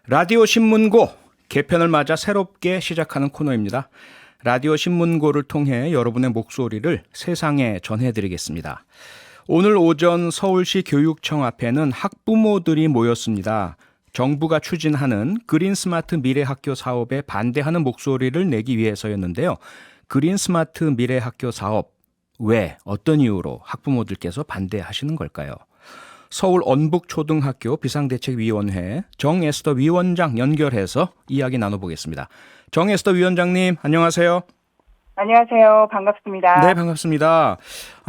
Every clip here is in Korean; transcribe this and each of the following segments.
라디오 신문고 개편을 맞아 새롭게 시작하는 코너입니다. 라디오 신문고를 통해 여러분의 목소리를 세상에 전해드리겠습니다. 오늘 오전 서울시 교육청 앞에는 학부모들이 모였습니다. 정부가 추진하는 그린 스마트 미래 학교 사업에 반대하는 목소리를 내기 위해서였는데요. 그린 스마트 미래 학교 사업, 왜, 어떤 이유로 학부모들께서 반대하시는 걸까요? 서울 언북초등학교 비상대책위원회 정에스더 위원장 연결해서 이야기 나눠보겠습니다. 정에스더 위원장님, 안녕하세요. 안녕하세요. 반갑습니다. 네, 반갑습니다.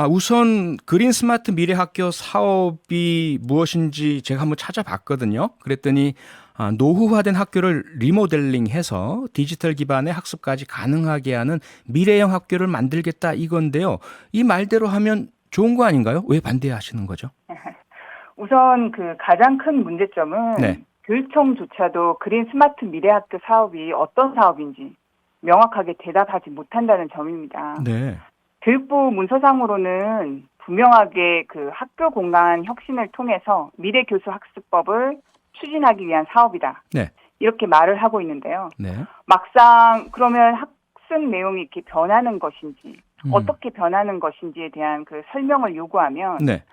우선 그린 스마트 미래 학교 사업이 무엇인지 제가 한번 찾아봤거든요. 그랬더니 노후화된 학교를 리모델링해서 디지털 기반의 학습까지 가능하게 하는 미래형 학교를 만들겠다 이건데요. 이 말대로 하면 좋은 거 아닌가요? 왜 반대하시는 거죠? 우선 그 가장 큰 문제점은 네. 교육청조차도 그린 스마트 미래학교 사업이 어떤 사업인지 명확하게 대답하지 못한다는 점입니다. 네. 교육부 문서상으로는 분명하게 그 학교 공간 혁신을 통해서 미래 교수 학습법을 추진하기 위한 사업이다. 네. 이렇게 말을 하고 있는데요. 네. 막상 그러면 학습 내용이 이렇게 변하는 것인지 어떻게 변하는 것인지에 대한 그 설명을 요구하면 네.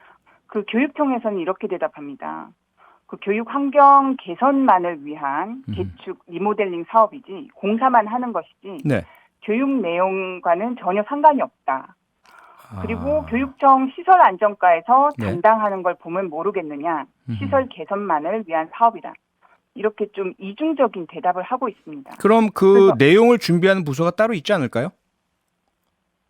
그 교육청에서는 이렇게 대답합니다. 그 교육 환경 개선만을 위한 개축 리모델링 사업이지 공사만 하는 것이지 네. 교육 내용과는 전혀 상관이 없다. 그리고 교육청 시설 안정과에서 네. 담당하는 걸 보면 모르겠느냐. 시설 개선만을 위한 사업이다. 이렇게 좀 이중적인 대답을 하고 있습니다. 그럼 그 내용을 준비하는 부서가 따로 있지 않을까요?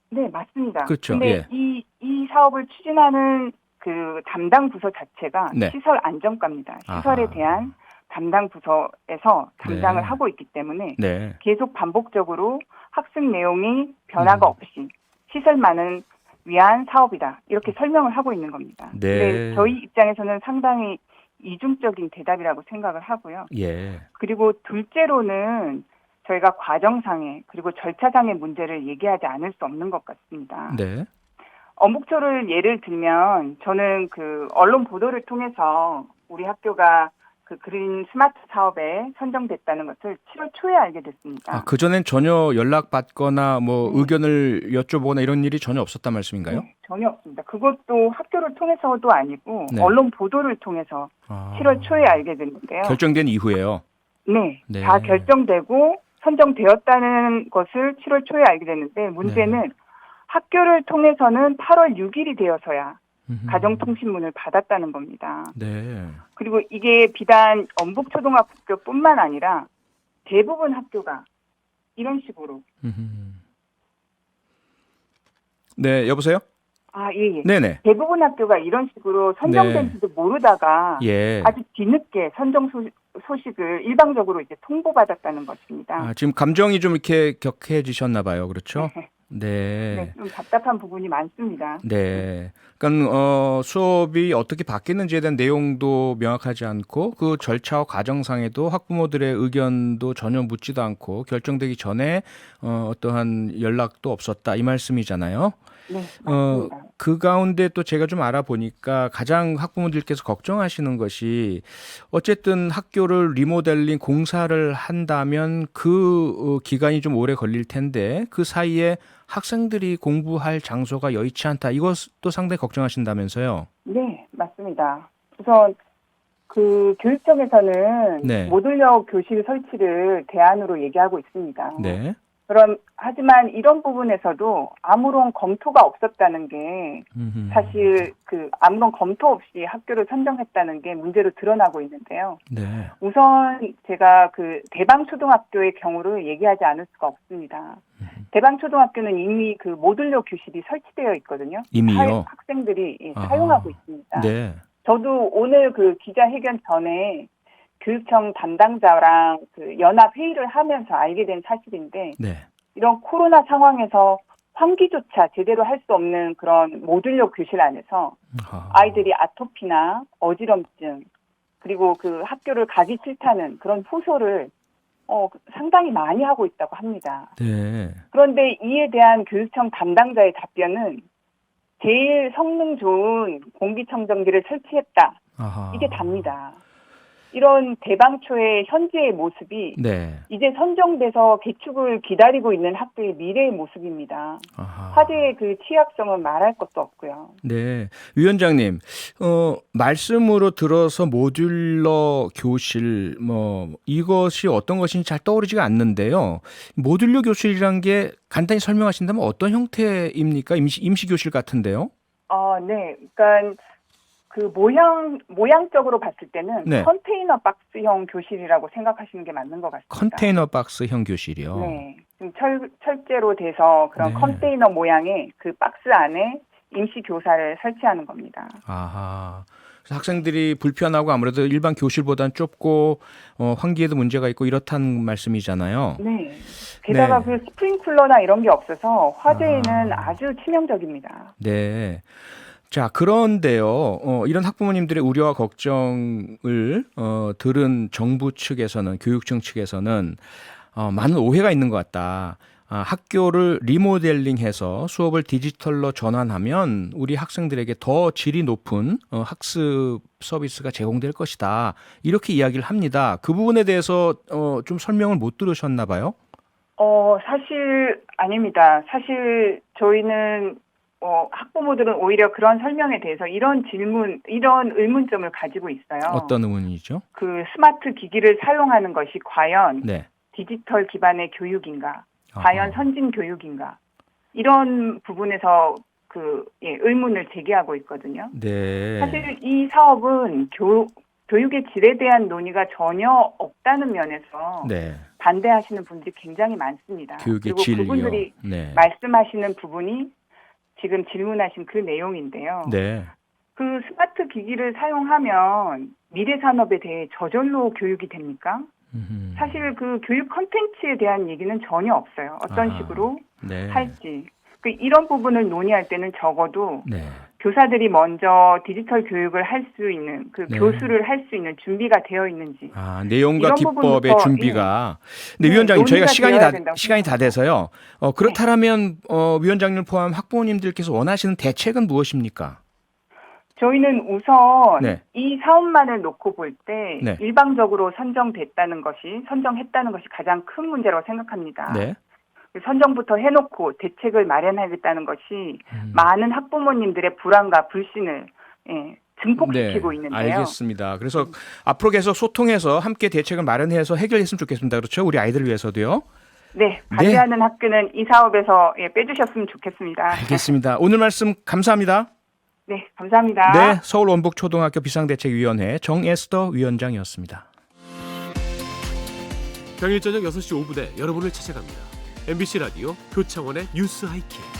네, 맞습니다. 그렇죠. 근데 예. 이 사업을 추진하는 그 담당 부서 자체가 네. 시설 안정과입니다. 시설에 아하. 대한 담당 부서에서 담당을 네. 하고 있기 때문에 네. 계속 반복적으로 학습 내용이 변화가 없이 시설만을 위한 사업이다. 이렇게 설명을 하고 있는 겁니다. 네. 근데 저희 입장에서는 상당히 이중적인 대답이라고 생각을 하고요. 예. 그리고 둘째로는 저희가 과정상의 그리고 절차상의 문제를 얘기하지 않을 수 없는 것 같습니다. 네. 어묵초를 예를 들면 저는 그 언론 보도를 통해서 우리 학교가 그 그린 스마트 사업에 선정됐다는 것을 7월 초에 알게 됐습니다. 그전엔 전혀 연락받거나 뭐 네. 의견을 여쭤보거나 이런 일이 전혀 없었단 말씀인가요? 네, 전혀 없습니다. 그것도 학교를 통해서도 아니고 네. 언론 보도를 통해서 7월 초에 알게 됐는데요. 결정된 이후에요. 네, 네. 다 결정되고 선정되었다는 것을 7월 초에 알게 됐는데 문제는 학교를 통해서는 8월 6일이 되어서야 가정통신문을 받았다는 겁니다. 네. 그리고 이게 비단 언북초등학교뿐만 아니라 대부분 학교가 이런 식으로. 네, 여보세요? 예. 네네. 대부분 학교가 이런 식으로 선정된지도 모르다가 예. 아주 뒤늦게 선정 소식을 일방적으로 이제 통보받았다는 것입니다. 지금 감정이 좀 이렇게 격해지셨나 봐요. 그렇죠? 네, 네. 좀 답답한 부분이 많습니다. 네. 그러니까 수업이 어떻게 바뀌는지에 대한 내용도 명확하지 않고 그 절차와 과정상에도 학부모들의 의견도 전혀 묻지도 않고 결정되기 전에 어떠한 연락도 없었다 이 말씀이잖아요. 네, 맞습니다. 그 가운데 또 제가 좀 알아보니까 가장 학부모들께서 걱정하시는 것이 어쨌든 학교를 리모델링 공사를 한다면 그 기간이 좀 오래 걸릴 텐데 그 사이에 학생들이 공부할 장소가 여의치 않다. 이것도 상당히 걱정하신다면서요? 네, 맞습니다. 우선 그 교육청에서는 네. 모듈형 교실 설치를 대안으로 얘기하고 있습니다. 네. 하지만 이런 부분에서도 아무런 검토가 없었다는 게 사실 그 아무런 검토 없이 학교를 선정했다는 게 문제로 드러나고 있는데요. 네. 우선 제가 그 대방초등학교의 경우를 얘기하지 않을 수가 없습니다. 대방초등학교는 이미 그 모듈형 교실이 설치되어 있거든요. 이미요? 학생들이 사용하고 있습니다. 네. 저도 오늘 그 기자회견 전에 교육청 담당자랑 그 연합 회의를 하면서 알게 된 사실인데 네. 이런 코로나 상황에서 환기조차 제대로 할 수 없는 그런 모듈형 교실 안에서 아이들이 아토피나 어지럼증 그리고 그 학교를 가기 싫다는 그런 호소를 상당히 많이 하고 있다고 합니다. 네. 그런데 이에 대한 교육청 담당자의 답변은 제일 성능 좋은 공기청정기를 설치했다. 아하. 이게 답니다. 이런 대방초의 현재의 모습이 네. 이제 선정돼서 개축을 기다리고 있는 학교의 미래의 모습입니다. 아하. 화재의 그 취약성은 말할 것도 없고요. 네. 위원장님, 말씀으로 들어서 모듈러 교실, 이것이 어떤 것인지 잘 떠오르지가 않는데요. 모듈러 교실이란 게 간단히 설명하신다면 어떤 형태입니까? 임시 교실 같은데요? 네. 그러니까 그 모양적으로 봤을 때는 네. 컨테이너 박스형 교실이라고 생각하시는 게 맞는 것 같습니다. 컨테이너 박스형 교실이요. 네. 지금 철제로 돼서 그런 네. 컨테이너 모양의 그 박스 안에 임시 교사를 설치하는 겁니다. 아하. 그래서 학생들이 불편하고 아무래도 일반 교실보다는 좁고 환기에도 문제가 있고 이렇다는 말씀이잖아요. 네. 게다가 네. 그 스프링클러나 이런 게 없어서 화재에는 아주 치명적입니다. 네. 자, 그런데요, 이런 학부모님들의 우려와 걱정을 들은 정부 측에서는, 교육청 측에서는 많은 오해가 있는 것 같다. 학교를 리모델링해서 수업을 디지털로 전환하면 우리 학생들에게 더 질이 높은 학습 서비스가 제공될 것이다. 이렇게 이야기를 합니다. 그 부분에 대해서 좀 설명을 못 들으셨나 봐요? 사실 아닙니다. 사실 저희는 학부모들은 오히려 그런 설명에 대해서 이런 의문점을 가지고 있어요. 어떤 의문이죠? 그 스마트 기기를 사용하는 것이 과연 네. 디지털 기반의 교육인가? 아하. 과연 선진 교육인가? 이런 부분에서 의문을 제기하고 있거든요. 네. 사실 이 사업은 교육의 질에 대한 논의가 전혀 없다는 면에서 네. 반대하시는 분들이 굉장히 많습니다. 교육의 그리고 질이요. 그분들이 네. 말씀하시는 부분이 지금 질문하신 그 내용인데요. 네. 그 스마트 기기를 사용하면 미래 산업에 대해 저절로 교육이 됩니까? 사실 그 교육 콘텐츠에 대한 얘기는 전혀 없어요. 어떤 식으로 네. 할지. 이런 부분을 논의할 때는 적어도 네. 교사들이 먼저 디지털 교육을 할 수 있는 네. 교수를 할 수 있는 준비가 되어 있는지. 내용과 이런 기법의 부분부터, 준비가. 네, 네, 위원장님, 저희가 논의가 되어야 시간이 다 돼서요. 그렇다면 위원장님 포함 학부모님들께서 원하시는 대책은 무엇입니까? 저희는 우선 네. 이 사업만을 놓고 볼 때 네. 일방적으로 선정했다는 것이 가장 큰 문제라고 생각합니다. 네. 선정부터 해놓고 대책을 마련하겠다는 것이 많은 학부모님들의 불안과 불신을 증폭시키고 있는데요. 알겠습니다. 그래서 앞으로 계속 소통해서 함께 대책을 마련해서 해결했으면 좋겠습니다. 그렇죠? 우리 아이들을 위해서도요. 네, 반대하는 학교는 이 사업에서 빼주셨으면 좋겠습니다. 알겠습니다. 오늘 말씀 감사합니다. 네, 감사합니다. 네, 서울 원북초등학교 비상대책위원회 정에스더 위원장이었습니다. 평일 저녁 6시 5분에 여러분을 찾아갑니다. MBC 라디오 표창원의 뉴스 하이킥.